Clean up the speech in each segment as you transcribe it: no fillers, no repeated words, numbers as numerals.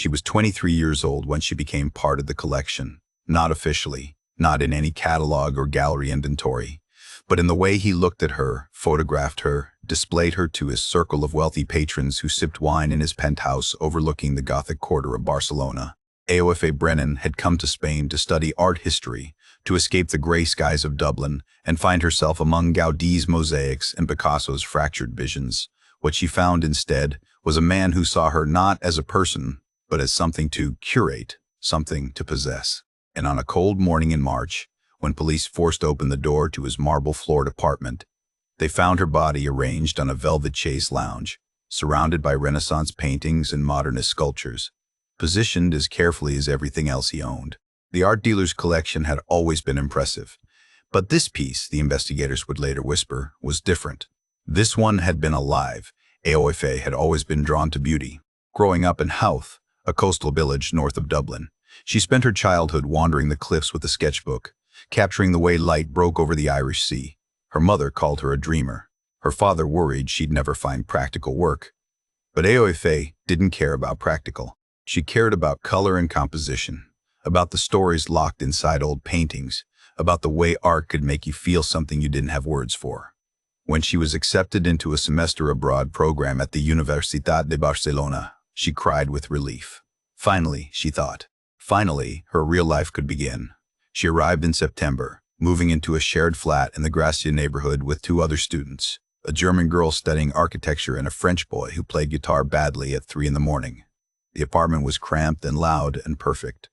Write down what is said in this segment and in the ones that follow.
She was 23 years old when she became part of the collection, not officially, not in any catalog or gallery inventory, but in the way he looked at her, photographed her, displayed her to his circle of wealthy patrons who sipped wine in his penthouse overlooking the Gothic quarter of Barcelona. Aoife Brennan had come to Spain to study art history, to escape the grey skies of Dublin and find herself among Gaudi's mosaics and Picasso's fractured visions. What she found instead was a man who saw her not as a person, but as something to curate, something to possess. And on a cold morning in March, when police forced open the door to his marble-floored apartment, they found her body arranged on a velvet chaise lounge, surrounded by Renaissance paintings and modernist sculptures, positioned as carefully as everything else he owned. The art dealer's collection had always been impressive, but this piece, the investigators would later whisper, was different. This one had been alive. Aoife had always been drawn to beauty. Growing up in Howth, a coastal village north of Dublin, she spent her childhood wandering the cliffs with a sketchbook, capturing the way light broke over the Irish Sea. Her mother called her a dreamer. Her father worried she'd never find practical work. But Aoife didn't care about practical. She cared about color and composition, about the stories locked inside old paintings, about the way art could make you feel something you didn't have words for. When she was accepted into a semester abroad program at the Universitat de Barcelona, she cried with relief. Finally, she thought. Finally, her real life could begin. She arrived in September, moving into a shared flat in the Gracia neighborhood with two other students, a German girl studying architecture and a French boy who played guitar badly at 3 in the morning. The apartment was cramped and loud and perfect.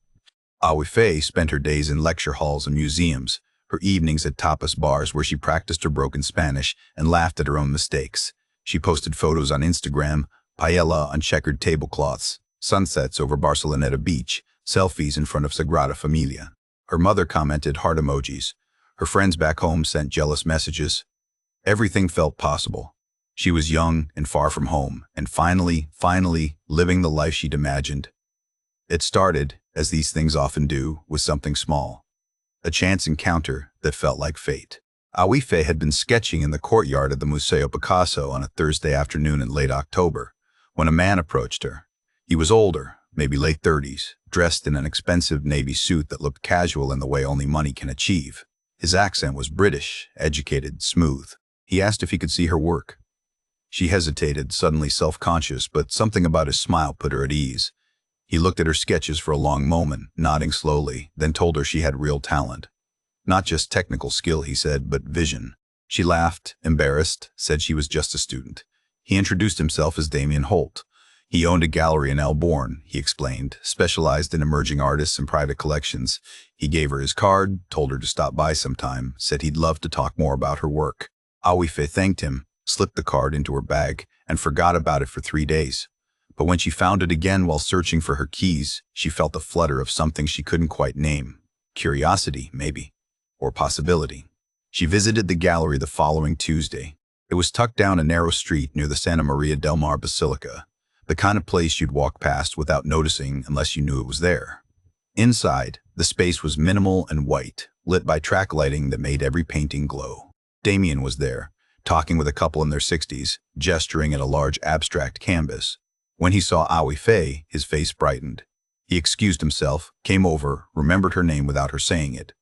Aoife spent her days in lecture halls and museums, her evenings at tapas bars where she practiced her broken Spanish and laughed at her own mistakes. She posted photos on Instagram, paella on checkered tablecloths, sunsets over Barceloneta beach, selfies in front of Sagrada Familia. Her mother commented heart emojis. Her friends back home sent jealous messages. Everything felt possible. She was young and far from home, and finally, living the life she'd imagined. It started, as these things often do, with something small. A chance encounter that felt like fate. Aoife had been sketching in the courtyard of the Museo Picasso on a Thursday afternoon in late October, when a man approached her. He was older, maybe late 30s, dressed in an expensive navy suit that looked casual in the way only money can achieve. His accent was British, educated, smooth. He asked if he could see her work. She hesitated, suddenly self-conscious, but something about his smile put her at ease. He looked at her sketches for a long moment, nodding slowly, then told her she had real talent. Not just technical skill, he said, but vision. She laughed, embarrassed, said she was just a student. He introduced himself as Damien Holt. He owned a gallery in Elborn, he explained, specialized in emerging artists and private collections. He gave her his card, told her to stop by sometime, said he'd love to talk more about her work. Aoife thanked him, slipped the card into her bag, and forgot about it for 3 days. But when she found it again while searching for her keys, she felt a flutter of something she couldn't quite name. Curiosity, maybe. Or possibility. She visited the gallery the following Tuesday. It was tucked down a narrow street near the Santa Maria del Mar Basilica, the kind of place you'd walk past without noticing unless you knew it was there. Inside, the space was minimal and white, lit by track lighting that made every painting glow. Damien was there, talking with a couple in their 60s, gesturing at a large abstract canvas. When he saw Aoife, his face brightened. He excused himself, came over, remembered her name without her saying it.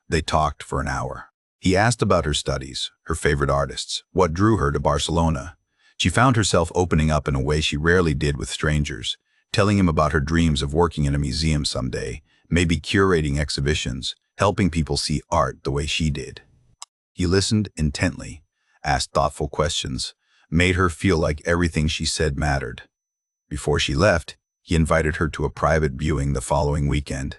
They talked for an hour. He asked about her studies, her favorite artists, what drew her to Barcelona. She found herself opening up in a way she rarely did with strangers, telling him about her dreams of working in a museum someday, maybe curating exhibitions, helping people see art the way she did. He listened intently, asked thoughtful questions, made her feel like everything she said mattered. Before she left, he invited her to a private viewing the following weekend.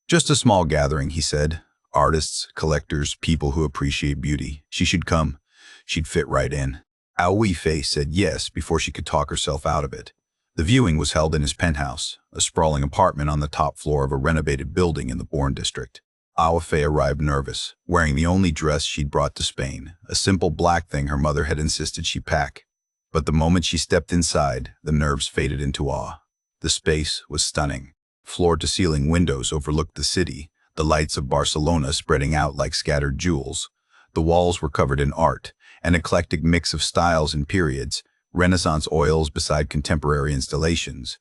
Just a small gathering, he said. Artists, collectors, people who appreciate beauty. She should come. She'd fit right in. Aoife said yes before she could talk herself out of it. The viewing was held in his penthouse, a sprawling apartment on the top floor of a renovated building in the Bourne district. Aoife arrived nervous, wearing the only dress she'd brought to Spain, a simple black thing her mother had insisted she pack. But the moment she stepped inside, the nerves faded into awe. The space was stunning. Floor-to-ceiling windows overlooked the city, the lights of Barcelona spreading out like scattered jewels. The walls were covered in art, an eclectic mix of styles and periods, Renaissance oils beside contemporary installations.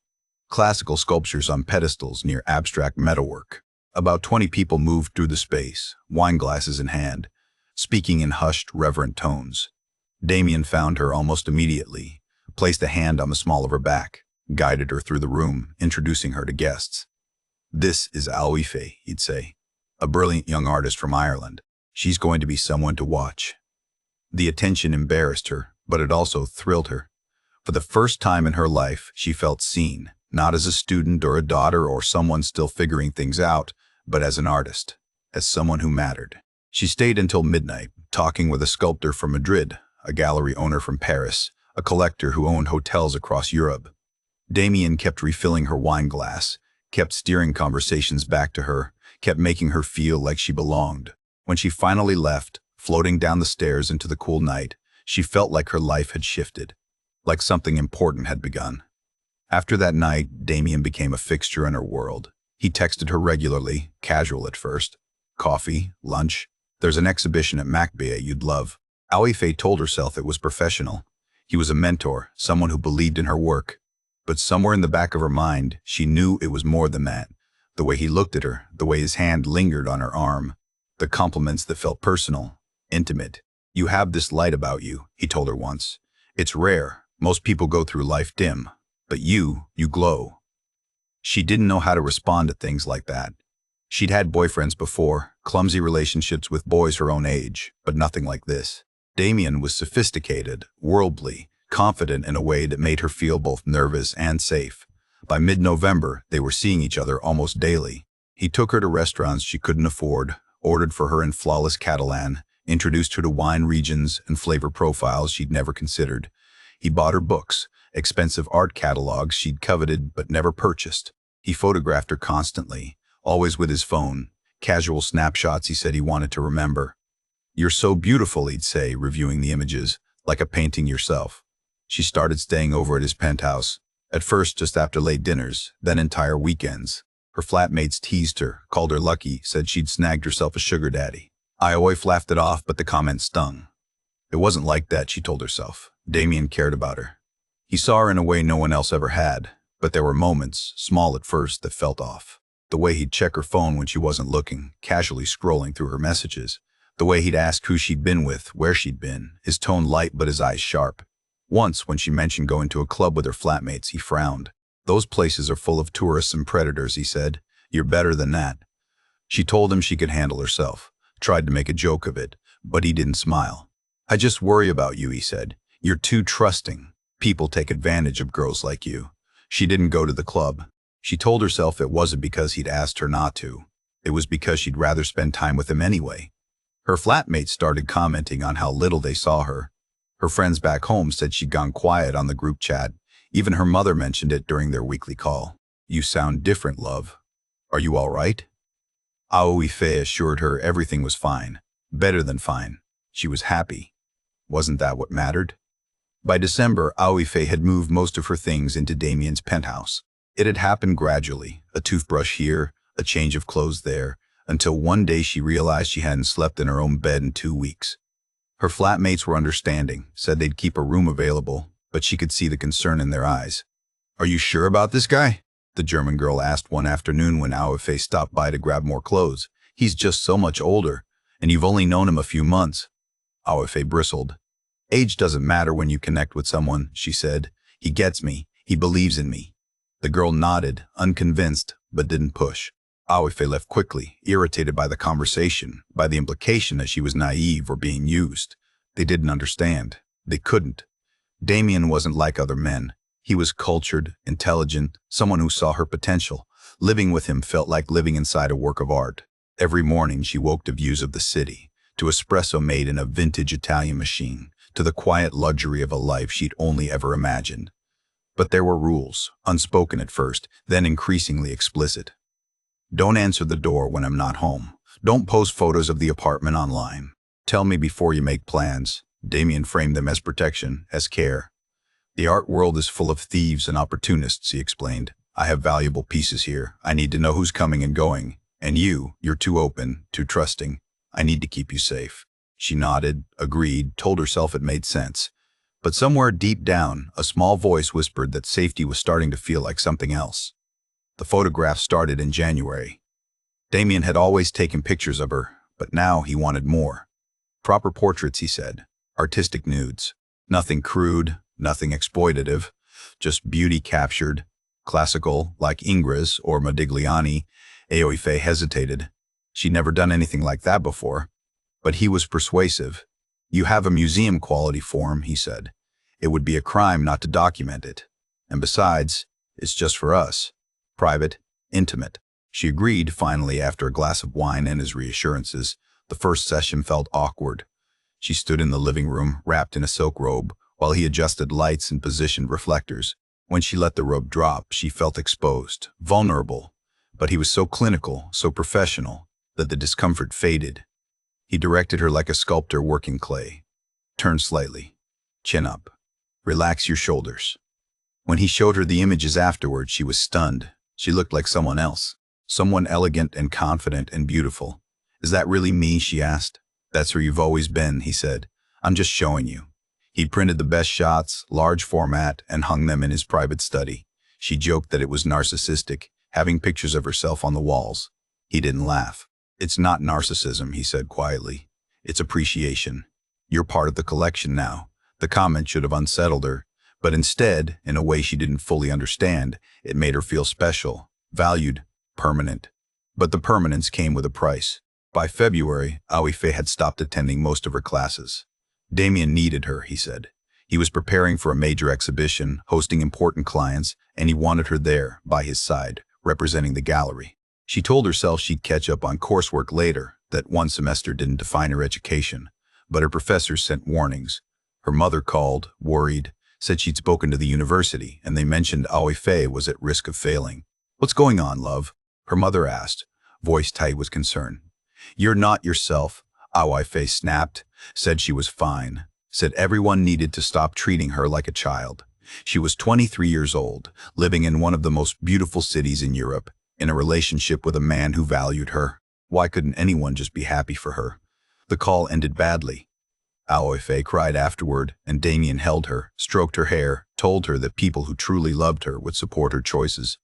classical sculptures on pedestals near abstract metalwork. About 20 people moved through the space, wine glasses in hand, speaking in hushed, reverent tones. Damien found her almost immediately, placed a hand on the small of her back, guided her through the room, introducing her to guests. "This is Aoife," he'd say, "a brilliant young artist from Ireland. She's going to be someone to watch." The attention embarrassed her, but it also thrilled her. For the first time in her life, she felt seen, not as a student or a daughter or someone still figuring things out, but as an artist, as someone who mattered. She stayed until midnight, talking with a sculptor from Madrid, a gallery owner from Paris, a collector who owned hotels across Europe. Damien kept refilling her wine glass, kept steering conversations back to her, kept making her feel like she belonged. When she finally left, floating down the stairs into the cool night, she felt like her life had shifted, like something important had begun. After that night, Damien became a fixture in her world. He texted her regularly, casual at first. "Coffee, lunch, there's an exhibition at Macbeth you'd love." Aoife told herself it was professional. He was a mentor, someone who believed in her work. But somewhere in the back of her mind, she knew it was more than that. The way he looked at her, the way his hand lingered on her arm, the compliments that felt personal, intimate. "You have this light about you," he told her once. "It's rare. Most people go through life dim. But you glow." She didn't know how to respond to things like that. She'd had boyfriends before, clumsy relationships with boys her own age, but nothing like this. Damien was sophisticated, worldly, confident in a way that made her feel both nervous and safe. By mid-November, they were seeing each other almost daily. He took her to restaurants she couldn't afford, ordered for her in flawless Catalan, introduced her to wine regions and flavor profiles she'd never considered. He bought her books, expensive art catalogs she'd coveted but never purchased. He photographed her constantly, always with his phone, casual snapshots he said he wanted to remember. "You're so beautiful," he'd say, reviewing the images, "like a painting yourself." She started staying over at his penthouse, at first just after late dinners, then entire weekends. Her flatmates teased her, called her lucky, said she'd snagged herself a sugar daddy. Aoife laughed it off, but the comment stung. It wasn't like that, she told herself. Damien cared about her. He saw her in a way no one else ever had, but there were moments, small at first, that felt off. The way he'd check her phone when she wasn't looking, casually scrolling through her messages. The way he'd ask who she'd been with, where she'd been, his tone light but his eyes sharp. Once, when she mentioned going to a club with her flatmates, he frowned. "Those places are full of tourists and predators," he said. "You're better than that." She told him she could handle herself, tried to make a joke of it, but he didn't smile. "I just worry about you," he said. "You're too trusting. People take advantage of girls like you." She didn't go to the club. She told herself it wasn't because he'd asked her not to. It was because she'd rather spend time with him anyway. Her flatmates started commenting on how little they saw her. Her friends back home said she'd gone quiet on the group chat. Even her mother mentioned it during their weekly call. "You sound different, love. Are you all right?" Aoife assured her everything was fine. Better than fine. She was happy. Wasn't that what mattered? By December, Aoife had moved most of her things into Damien's penthouse. It had happened gradually, a toothbrush here, a change of clothes there, until one day she realized she hadn't slept in her own bed in 2 weeks. Her flatmates were understanding, said they'd keep a room available, but she could see the concern in their eyes. "Are you sure about this guy?" the German girl asked one afternoon when Aoife stopped by to grab more clothes. "He's just so much older, and you've only known him a few months." Aoife bristled. "Age doesn't matter when you connect with someone," she said. "He gets me. He believes in me." The girl nodded, unconvinced, but didn't push. Aoife left quickly, irritated by the conversation, by the implication that she was naive or being used. They didn't understand. They couldn't. Damien wasn't like other men. He was cultured, intelligent, someone who saw her potential. Living with him felt like living inside a work of art. Every morning she woke to views of the city, to espresso made in a vintage Italian machine, to the quiet luxury of a life she'd only ever imagined. But there were rules, unspoken at first, then increasingly explicit. "Don't answer the door when I'm not home. Don't post photos of the apartment online. Tell me before you make plans." Damien framed them as protection, as care. "The art world is full of thieves and opportunists," he explained. "I have valuable pieces here. I need to know who's coming and going. And you're too open, too trusting. I need to keep you safe." She nodded, agreed, told herself it made sense. But somewhere deep down, a small voice whispered that safety was starting to feel like something else. The photograph started in January. Damien had always taken pictures of her, but now he wanted more. Proper portraits, he said. Artistic nudes. Nothing crude, nothing exploitative, just beauty captured. Classical, like Ingres or Modigliani. Aoife hesitated. She'd never done anything like that before. But he was persuasive. You have a museum-quality form, he said. It would be a crime not to document it. And besides, it's just for us. Private, intimate. She agreed, finally, after a glass of wine and his reassurances. The first session felt awkward. She stood in the living room, wrapped in a silk robe, while he adjusted lights and positioned reflectors. When she let the robe drop, she felt exposed, vulnerable. But he was so clinical, so professional, that the discomfort faded. He directed her like a sculptor working clay. Turn slightly. Chin up. Relax your shoulders. When he showed her the images afterward, she was stunned. She looked like someone else. Someone elegant and confident and beautiful. Is that really me, she asked. That's who you've always been, he said. I'm just showing you. He'd printed the best shots, large format, and hung them in his private study. She joked that it was narcissistic, having pictures of herself on the walls. He didn't laugh. It's not narcissism, he said quietly. It's appreciation. You're part of the collection now. The comment should have unsettled her, but instead, in a way she didn't fully understand, it made her feel special, valued, permanent. But the permanence came with a price. By February, Aoife had stopped attending most of her classes. Damien needed her, he said. He was preparing for a major exhibition, hosting important clients, and he wanted her there, by his side, representing the gallery. She told herself she'd catch up on coursework later, that one semester didn't define her education. But her professors sent warnings. Her mother called, worried, said she'd spoken to the university, and they mentioned Aoife was at risk of failing. What's going on, love? Her mother asked, voice tight with concern. You're not yourself, Aoife snapped, said she was fine, said everyone needed to stop treating her like a child. She was 23 years old, living in one of the most beautiful cities in Europe, in a relationship with a man who valued her. Why couldn't anyone just be happy for her? The call ended badly. Aoife cried afterward, and Damien held her, stroked her hair, told her that people who truly loved her would support her choices.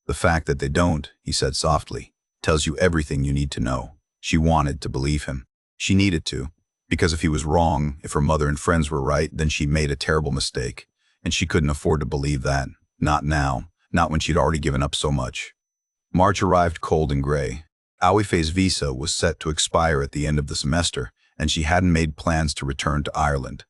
The fact that they don't, he said softly, tells you everything you need to know. She wanted to believe him. She needed to, because if he was wrong, if her mother and friends were right, then she made a terrible mistake, and she couldn't afford to believe that. Not now, not when she'd already given up so much. March arrived cold and gray. Aoife's visa was set to expire at the end of the semester, and she hadn't made plans to return to Ireland.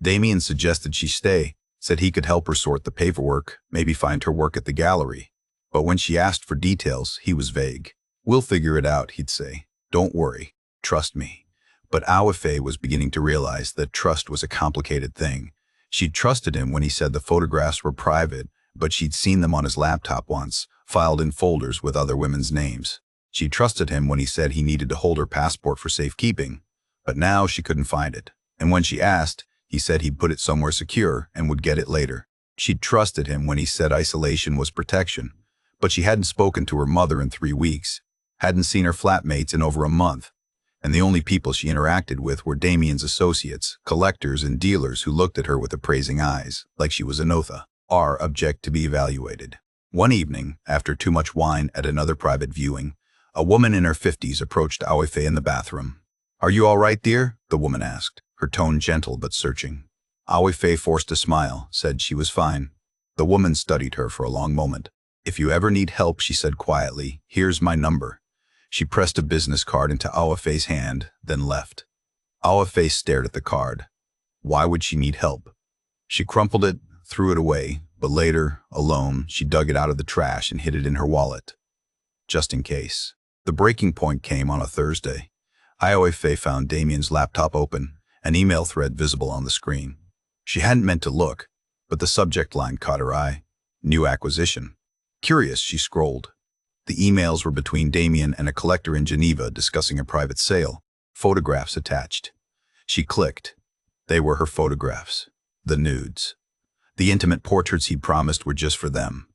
Damien suggested she stay, said he could help her sort the paperwork, maybe find her work at the gallery. But when she asked for details, he was vague. We'll figure it out, he'd say. Don't worry. Trust me. But Aoife was beginning to realize that trust was a complicated thing. She'd trusted him when he said the photographs were private, but she'd seen them on his laptop once, filed in folders with other women's names. She trusted him when he said he needed to hold her passport for safekeeping. But now she couldn't find it. And when she asked, he said he'd put it somewhere secure and would get it later. She'd trusted him when he said isolation was protection. But she hadn't spoken to her mother in 3 weeks, hadn't seen her flatmates in over a month. And the only people she interacted with were Damien's associates, collectors and dealers who looked at her with appraising eyes, like she was a Notha, or object to be evaluated. One evening, after too much wine at another private viewing, a woman in her 50s approached Aoife in the bathroom. Are you all right, dear? The woman asked, her tone gentle but searching. Aoife forced a smile, said she was fine. The woman studied her for a long moment. If you ever need help, she said quietly, here's my number. She pressed a business card into Aoife's hand, then left. Aoife stared at the card. Why would she need help? She crumpled it, threw it away, but later, alone, she dug it out of the trash and hid it in her wallet. Just in case. The breaking point came on a Thursday. Aoife found Damien's laptop open, an email thread visible on the screen. She hadn't meant to look, but the subject line caught her eye. New acquisition. Curious, she scrolled. The emails were between Damien and a collector in Geneva discussing a private sale. Photographs attached. She clicked. They were her photographs. The nudes. The intimate portraits he'd promised were just for them.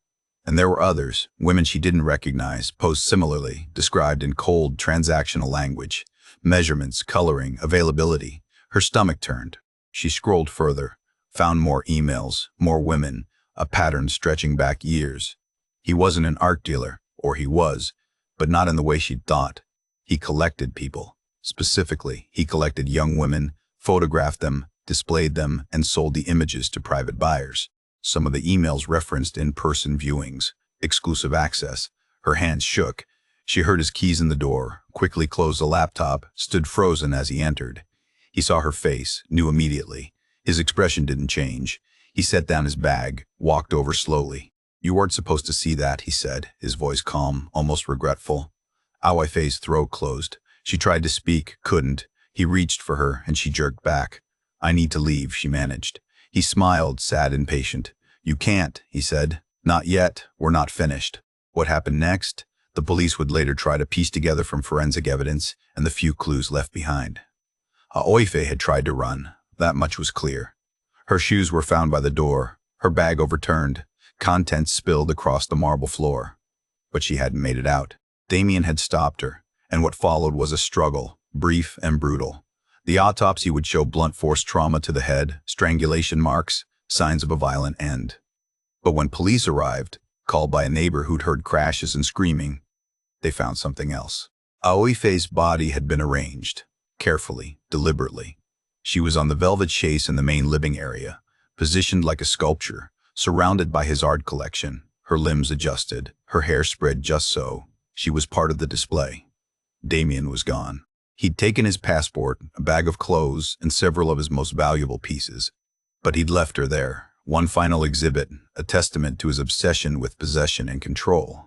And there were others, women she didn't recognize, posed similarly, described in cold, transactional language. Measurements, coloring, availability. Her stomach turned. She scrolled further. found more emails, more women, a pattern stretching back years. He wasn't an art dealer, or he was, but not in the way she'd thought. He collected people. Specifically, he collected young women, photographed them, displayed them, and sold the images to private buyers. Some of the emails referenced in-person viewings, exclusive access. Her hands shook. She heard his keys in the door, quickly closed the laptop, stood frozen as he entered. He saw her face, knew immediately. His expression didn't change. He set down his bag, walked over slowly. "You weren't supposed to see that," he said, his voice calm, almost regretful. Aoife's throat closed. She tried to speak, couldn't. He reached for her, and she jerked back. "I need to leave," she managed. He smiled, sad and patient. "You can't," he said. "Not yet. We're not finished." What happened next? The police would later try to piece together from forensic evidence and the few clues left behind. Aoife had tried to run. That much was clear. Her shoes were found by the door, her bag overturned, contents spilled across the marble floor. But she hadn't made it out. Damien had stopped her, and what followed was a struggle, brief and brutal. The autopsy would show blunt force trauma to the head, strangulation marks, signs of a violent end. But when police arrived, called by a neighbor who'd heard crashes and screaming, they found something else. Aoife's body had been arranged, carefully, deliberately. She was on the velvet chaise in the main living area, positioned like a sculpture, surrounded by his art collection, her limbs adjusted, her hair spread just so. She was part of the display. Damien was gone. He'd taken his passport, a bag of clothes, and several of his most valuable pieces. But he'd left her there, one final exhibit, a testament to his obsession with possession and control.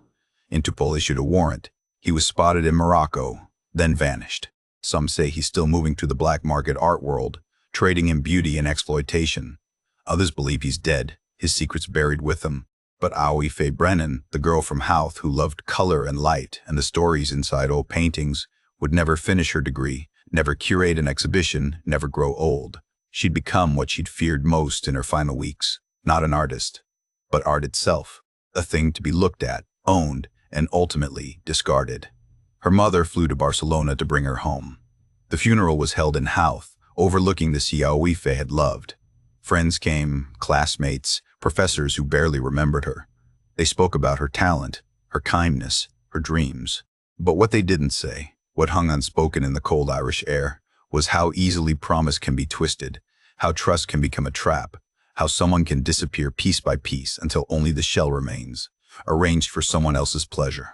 Interpol issued a warrant. He was spotted in Morocco, then vanished. Some say he's still moving to the black market art world, trading in beauty and exploitation. Others believe he's dead, his secrets buried with him. But Aoife Brennan, the girl from Howth who loved color and light and the stories inside old paintings, would never finish her degree, never curate an exhibition, never grow old. She'd become what she'd feared most in her final weeks, not an artist, but art itself, a thing to be looked at, owned, and ultimately discarded. Her mother flew to Barcelona to bring her home. The funeral was held in Howth, overlooking the sea Aoife had loved. Friends came, classmates, professors who barely remembered her. They spoke about her talent, her kindness, her dreams. But what they didn't say, what hung unspoken in the cold Irish air, was how easily promise can be twisted, how trust can become a trap, how someone can disappear piece by piece until only the shell remains, arranged for someone else's pleasure.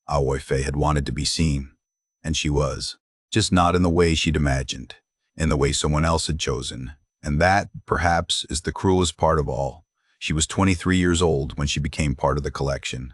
Aoife had wanted to be seen, and she was, just not in the way she'd imagined, in the way someone else had chosen. And that, perhaps, is the cruelest part of all. She was 23 years old when she became part of the collection.